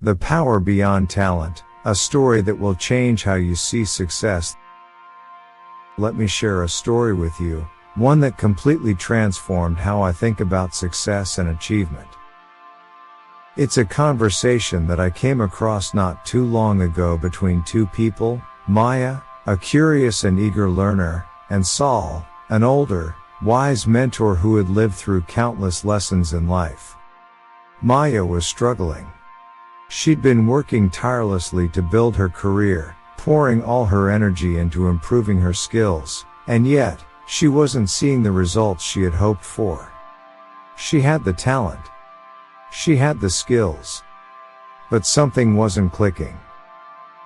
The Power Beyond Talent, a story that will change how you see success. Let me share a story with you, one that completely transformed how I think about success and achievement. It's a conversation that I came across not too long ago between two people, Maya, a curious and eager learner, and Saul, an older, wise mentor who had lived through countless lessons in life. Maya was struggling. She'd been working tirelessly to build her career, pouring all her energy into improving her skills, and yet, she wasn't seeing the results she had hoped for. She had the talent. She had the skills. But something wasn't clicking.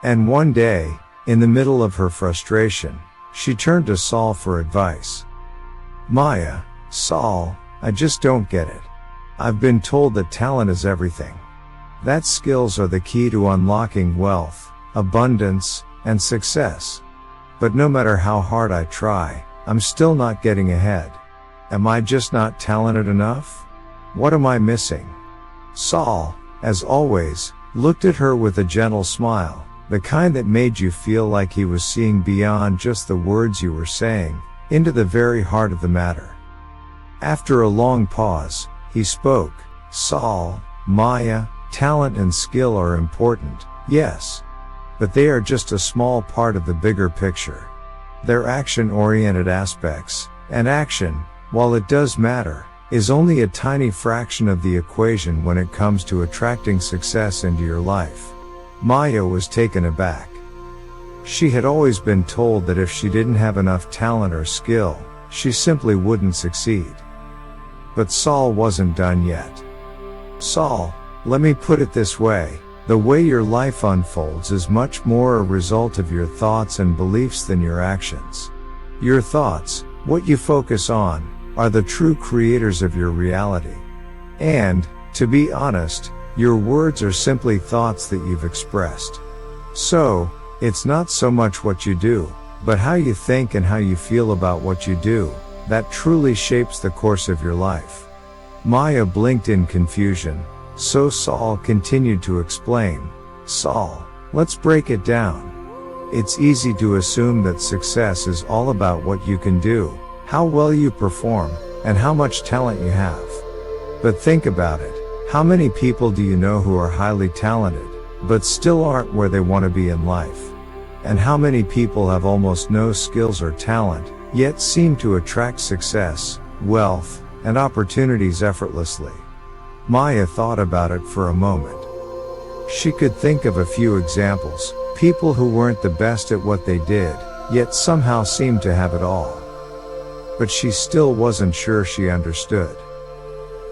And one day, in the middle of her frustration, she turned to Saul for advice. Maya, Saul, I just don't get it. I've been told that talent is everything. That skills are the key to unlocking wealth, abundance, and success. But no matter how hard I try, I'm still not getting ahead. Am I just not talented enough? What am I missing? Saul, as always, looked at her with a gentle smile, the kind that made you feel like he was seeing beyond just the words you were saying, into the very heart of the matter. After a long pause, he spoke. Saul, Maya, talent and skill are important, yes. But they are just a small part of the bigger picture. They're action-oriented aspects, and action, while it does matter, is only a tiny fraction of the equation when it comes to attracting success into your life. Maya was taken aback. She had always been told that if she didn't have enough talent or skill, she simply wouldn't succeed. But Saul wasn't done yet. Saul, let me put it this way, the way your life unfolds is much more a result of your thoughts and beliefs than your actions. Your thoughts, what you focus on, are the true creators of your reality. And, to be honest, your words are simply thoughts that you've expressed. So, it's not so much what you do, but how you think and how you feel about what you do, that truly shapes the course of your life. Maya blinked in confusion, so Saul continued to explain. Saul, let's break it down. It's easy to assume that success is all about what you can do, how well you perform, and how much talent you have. But think about it. How many people do you know who are highly talented, but still aren't where they want to be in life? And how many people have almost no skills or talent, yet seem to attract success, wealth, and opportunities effortlessly? Maya thought about it for a moment. She could think of a few examples, people who weren't the best at what they did, yet somehow seemed to have it all. But she still wasn't sure she understood.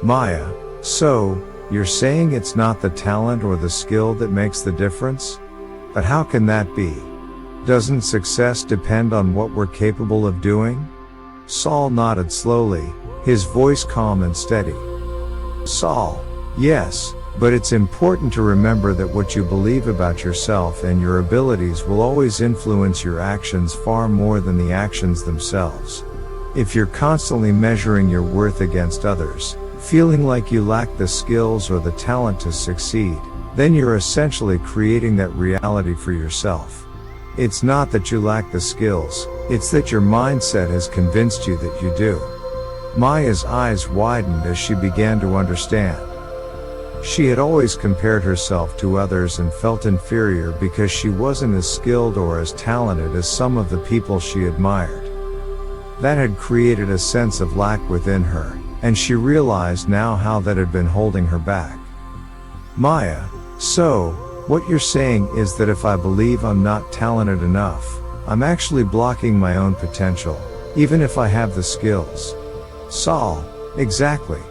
Maya, so, you're saying it's not the talent or the skill that makes the difference? But how can that be? Doesn't success depend on what we're capable of doing? Saul nodded slowly, his voice calm and steady. Saul, yes, but it's important to remember that what you believe about yourself and your abilities will always influence your actions far more than the actions themselves. If you're constantly measuring your worth against others, feeling like you lack the skills or the talent to succeed, then you're essentially creating that reality for yourself. It's not that you lack the skills, it's that your mindset has convinced you that you do. Maya's eyes widened as she began to understand. She had always compared herself to others and felt inferior because she wasn't as skilled or as talented as some of the people she admired. That had created a sense of lack within her, and she realized now how that had been holding her back. Maya, so, what you're saying is that if I believe I'm not talented enough, I'm actually blocking my own potential, even if I have the skills. Saul, exactly.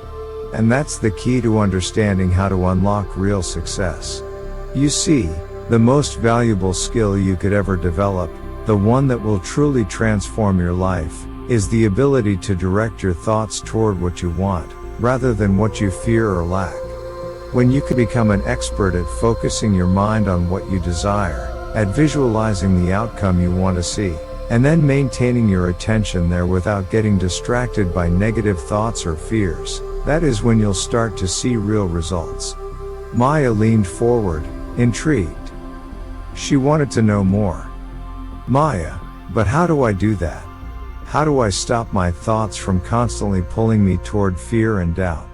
And that's the key to understanding how to unlock real success. You see, the most valuable skill you could ever develop, the one that will truly transform your life, is the ability to direct your thoughts toward what you want, rather than what you fear or lack. When you can become an expert at focusing your mind on what you desire, at visualizing the outcome you want to see, and then maintaining your attention there without getting distracted by negative thoughts or fears, that is when you'll start to see real results. Maya leaned forward, intrigued. She wanted to know more. Maya, but how do I do that? How do I stop my thoughts from constantly pulling me toward fear and doubt?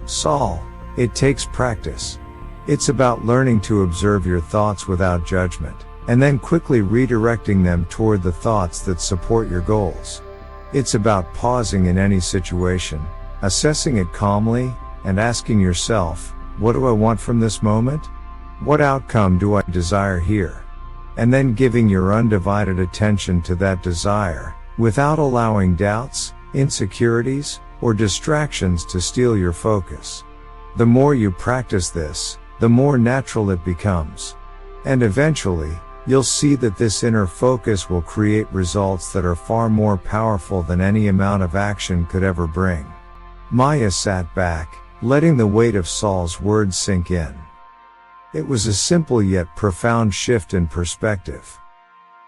Saul, it takes practice. It's about learning to observe your thoughts without judgment, and then quickly redirecting them toward the thoughts that support your goals. It's about pausing in any situation, assessing it calmly, and asking yourself, what do I want from this moment? What outcome do I desire here? And then giving your undivided attention to that desire, without allowing doubts, insecurities, or distractions to steal your focus. The more you practice this, the more natural it becomes. And eventually, you'll see that this inner focus will create results that are far more powerful than any amount of action could ever bring. Maya sat back, letting the weight of Saul's words sink in. It was a simple yet profound shift in perspective.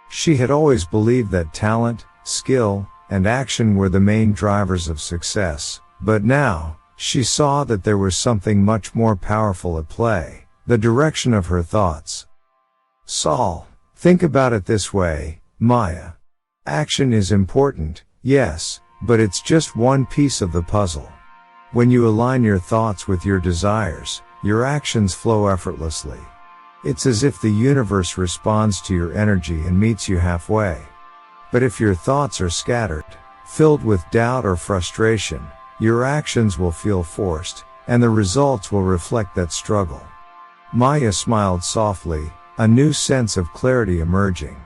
She had always believed that talent, skill, and action were the main drivers of success, but now, she saw that there was something much more powerful at play, the direction of her thoughts. Saul, think about it this way, Maya. Action is important, yes, but it's just one piece of the puzzle. When you align your thoughts with your desires, your actions flow effortlessly. It's as if the universe responds to your energy and meets you halfway. But if your thoughts are scattered, filled with doubt or frustration, your actions will feel forced, and the results will reflect that struggle. Maya smiled softly, a new sense of clarity emerging.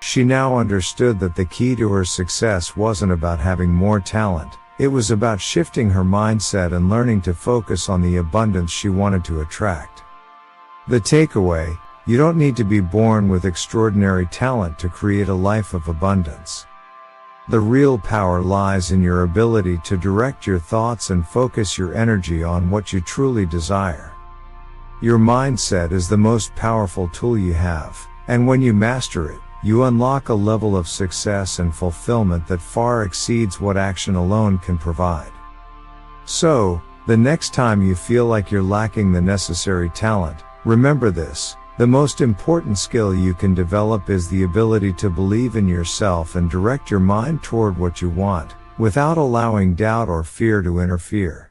She now understood that the key to her success wasn't about having more talent, it was about shifting her mindset and learning to focus on the abundance she wanted to attract. The takeaway: you don't need to be born with extraordinary talent to create a life of abundance. The real power lies in your ability to direct your thoughts and focus your energy on what you truly desire. Your mindset is the most powerful tool you have, and when you master it, you unlock a level of success and fulfillment that far exceeds what action alone can provide. So, the next time you feel like you're lacking the necessary talent, remember this: the most important skill you can develop is the ability to believe in yourself and direct your mind toward what you want, without allowing doubt or fear to interfere.